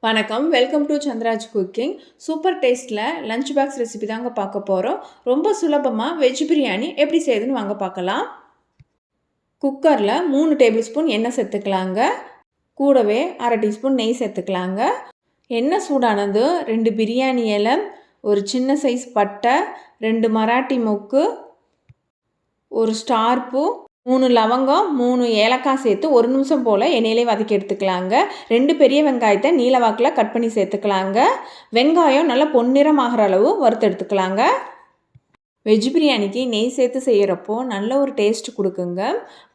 வணக்கம். Welcome to Chandraj cooking. Super டேஸ்ட்டில் lunch box recipe தாங்க பார்க்க போகிறோம். ரொம்ப சுலபமாக வெஜ் பிரியாணி எப்படி செய்யுதுன்னு வாங்க பார்க்கலாம். குக்கரில் 3 டேபிள் ஸ்பூன் எண்ணெய் சேர்த்துக்கலாங்க. கூடவே அரை டீஸ்பூன் நெய் சேர்த்துக்கலாங்க. எண்ணெய் சூடானது 2 பிரியாணி இலை, ஒரு சின்ன சைஸ் பட்டை, 2 மராட்டி மொக்கு, ஒரு ஸ்டார் பூ, 3 லவங்கம், 3 ஏலக்காய் சேர்த்து 1 நிமிஷம் போல் எண்ணெயிலே வதக்கி எடுத்துக்கலாங்க. 2 பெரிய வெங்காயத்தை நீல வாக்கில் கட் பண்ணி சேர்த்துக்கலாங்க. வெங்காயம் நல்லா பொன்னிறம் ஆகிற அளவு வறுத்து எடுத்துக்கலாங்க. வெஜ் பிரியாணிக்கு நெய் சேர்த்து செய்கிறப்போ நல்ல ஒரு டேஸ்ட் கொடுக்குங்க.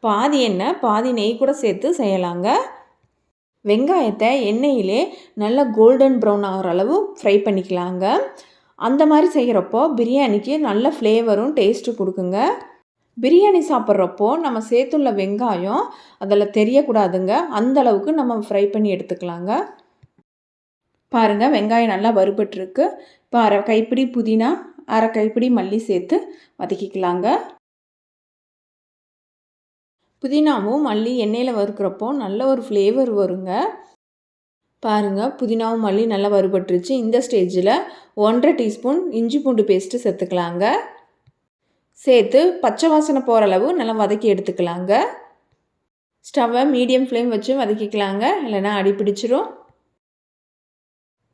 பாதி எண்ணெய் பாதி நெய் கூட சேர்த்து செய்யலாங்க. வெங்காயத்தை எண்ணெயிலே நல்லா கோல்டன் ப்ரௌன் ஆகிற அளவு ஃப்ரை பண்ணிக்கலாங்க. அந்த மாதிரி செய்கிறப்போ பிரியாணிக்கு நல்ல ஃப்ளேவரும் டேஸ்ட்டு கொடுக்குங்க. பிரியாணி சாப்பிட்றப்போ நம்ம சேர்த்துள்ள வெங்காயம் அதில் தெரியக்கூடாதுங்க. அந்த அளவுக்கு நம்ம ஃப்ரை பண்ணி எடுத்துக்கலாங்க. பாருங்கள், வெங்காயம் நல்லா வறுபட்டுருக்கு. இப்போ அரை கைப்பிடி புதினா, அரை கைப்பிடி மல்லி சேர்த்து வதக்கிக்கலாங்க. புதினாவும் மல்லி எண்ணெயில் வறுக்கிறப்போ நல்ல ஒரு ஃப்ளேவர் வருங்க. பாருங்கள், புதினாவும் மல்லி நல்லா வறுபட்டுருச்சு. இந்த ஸ்டேஜில் 1.5 டீஸ்பூன் இஞ்சி பூண்டு பேஸ்ட்டு சேர்த்துக்கலாங்க. சேர்த்து பச்சை வாசனை போகிற அளவு நல்லா வதக்கி எடுத்துக்கலாங்க. ஸ்டவ்வை மீடியம் ஃப்ளேம் வச்சு வதக்கிக்கலாங்க, இல்லைனா அடி பிடிச்சிரும்.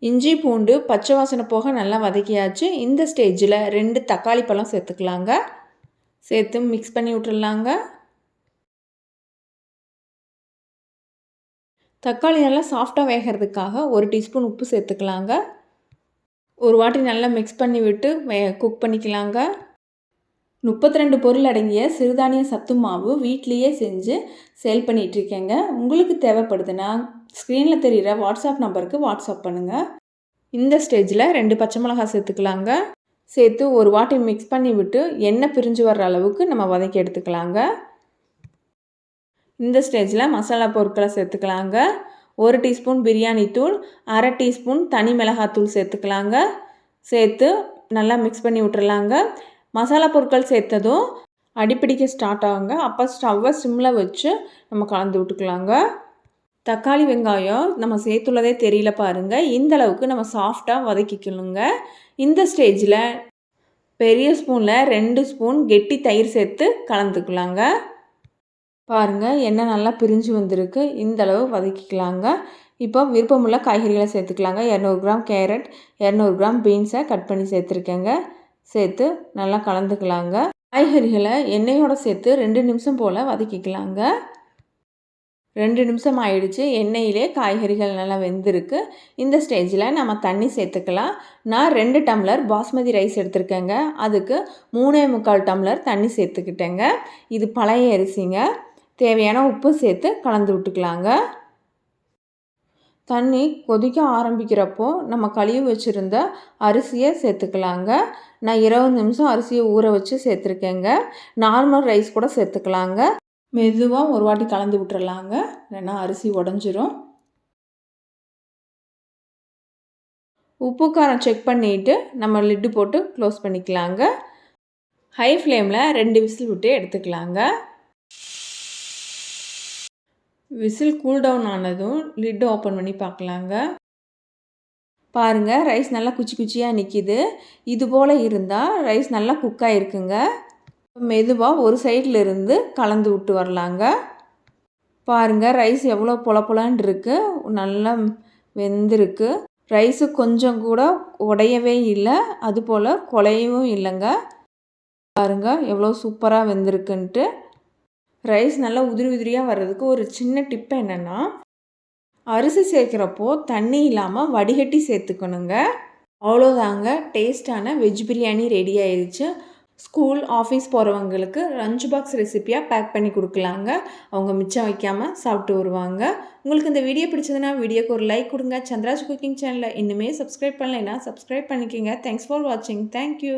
இஞ்சி பூண்டு பச்சை வாசனை போக நல்லா வதக்கியாச்சு. இந்த ஸ்டேஜில் 2 தக்காளி பழம் சேர்த்துக்கலாங்க. சேர்த்து மிக்ஸ் பண்ணி விட்டுடலாங்க. தக்காளி நல்லா சாஃப்டாக வேகிறதுக்காக 1 டீஸ்பூன் உப்பு சேர்த்துக்கலாங்க. ஒரு வாட்டி நல்லா மிக்ஸ் பண்ணி விட்டு குக் பண்ணிக்கலாங்க. 32 பொருள் அடங்கிய சிறுதானிய சத்து மாவு வீட்லேயே செஞ்சு சேல் பண்ணிகிட்ருக்கேங்க. உங்களுக்கு தேவைப்படுதுன்னா ஸ்க்ரீனில் தெரிகிற வாட்ஸ்அப் நம்பருக்கு வாட்ஸ்அப் பண்ணுங்கள். இந்த ஸ்டேஜில் 2 பச்சை மிளகாய் சேர்த்துக்கலாங்க. சேர்த்து ஒரு வாட்டி மிக்ஸ் பண்ணி விட்டு எண்ணெய் பிரிஞ்சு வர்ற அளவுக்கு நம்ம வதக்கி எடுத்துக்கலாங்க. இந்த ஸ்டேஜில் மசாலா பொருட்களை சேர்த்துக்கலாங்க. 1 டீஸ்பூன் பிரியாணி தூள், அரை டீஸ்பூன் தனி மிளகாத்தூள் சேர்த்துக்கலாங்க. சேர்த்து நல்லா மிக்ஸ் பண்ணி விட்டுறலாங்க. மசாலா பொருட்கள் சேர்த்ததும் அடிப்பிடிக்க ஸ்டார்ட் ஆகுங்க. அப்போ ஸ்டவ்வை சிம்மில் வச்சு நம்ம கலந்து விட்டுக்கலாங்க. தக்காளி வெங்காயம் நம்ம சேர்த்துள்ளதே தெரியல பாருங்கள். இந்த அளவுக்கு நம்ம சாஃப்டாக வதக்கிக்கணுங்க. இந்த ஸ்டேஜில் பெரிய ஸ்பூனில் 2 ஸ்பூன் கெட்டி தயிர் சேர்த்து கலந்துக்கலாங்க. பாருங்கள், எண்ணெய் நல்லா பிரிஞ்சு வந்திருக்கு. இந்த அளவு வதக்கிக்கலாங்க. இப்போ விருப்பமுள்ள காய்கறிகளை சேர்த்துக்கலாங்க. 200 கிராம் கேரட், 200 கிராம் பீன்ஸை கட் பண்ணி சேர்த்துருக்கேங்க. சேர்த்து நல்லா கலந்துக்கலாங்க. காய்கறிகளை எண்ணெயோடு சேர்த்து 2 நிமிஷம் போல் வதக்கிக்கலாங்க. 2 நிமிஷம் ஆயிடுச்சு. எண்ணெயிலே காய்கறிகள் நல்லா வெந்திருக்கு. இந்த ஸ்டேஜில் நம்ம தண்ணி சேர்த்துக்கலாம். நான் 2 டம்ளர் பாஸ்மதி ரைஸ் எடுத்துருக்கேங்க. அதுக்கு 3.25 டம்ளர் தண்ணி சேர்த்துக்கிட்டேங்க. இது பழைய அரிசிங்க. தேவையான உப்பு சேர்த்து கலந்து விட்டுக்கலாங்க. தண்ணி கொதிக்க ஆரம்பிக்கிறப்போ நம்ம கழுவி வச்சுருந்த அரிசியை சேர்த்துக்கலாங்க. நான் 20 நிமிஷம் அரிசியை ஊற வச்சு சேர்த்துருக்கேங்க. நார்மல் ரைஸ் கூட சேர்த்துக்கலாங்க. மெதுவாக ஒரு வாட்டி கலந்து விட்டுறலாங்க, இல்லைன்னா அரிசி உடஞ்சிரும். உப்பு காரம் செக் பண்ணிவிட்டு நம்ம லிட்டு போட்டு க்ளோஸ் பண்ணிக்கலாங்க. ஹை ஃப்ளேமில் 2 விசில் விட்டு எடுத்துக்கலாங்க. விசில் கூல் டவுன் ஆனதும் லிட்டு ஓப்பன் பண்ணி பார்க்கலாங்க. பாருங்கள், ரைஸ் நல்லா குச்சி குச்சியாக நிற்கிது. இது போல் இருந்தால் ரைஸ் நல்லா குக் ஆகிருக்குங்க. மெதுவாக ஒரு சைடில் இருந்து கலந்து விட்டு வரலாங்க. பாருங்கள், ரைஸ் எவ்வளோ பொலப்பொலான்னு இருக்குது, நல்லா வெந்திருக்கு. ரைஸு கொஞ்சம் கூட உடையவே இல்லை, அதுபோல் குலையவும் இல்லைங்க. பாருங்கள் எவ்வளோ சூப்பராக வெந்திருக்குன்ட்டு. ரைஸ் நல்லா உதிரி உதிரியாக வர்றதுக்கு ஒரு சின்ன டிப்பு என்னென்னா, அரிசி சேர்க்குறப்போ தண்ணி இல்லாமல் வடிகட்டி சேர்த்துக்கணுங்க. அவ்வளோதாங்க, டேஸ்டான வெஜ் பிரியாணி ரெடி ஆயிடுச்சு. ஸ்கூல் ஆஃபீஸ் போகிறவங்களுக்கு லஞ்ச் பாக்ஸ் ரெசிப்பியாக பேக் பண்ணி கொடுக்கலாங்க. அவங்க மிச்சம் வைக்காமல் சாப்பிட்டு வருவாங்க. உங்களுக்கு இந்த வீடியோ பிடிச்சதுன்னா வீடியோக்கு ஒரு லைக் கொடுங்க. சந்திராஜ் குக்கிங் சேனலை இன்னுமே சப்ஸ்கிரைப் பண்ணலைன்னா சப்ஸ்கிரைப் பண்ணிக்கோங்க. தேங்க்ஸ் ஃபார் வாட்சிங். தேங்க்யூ.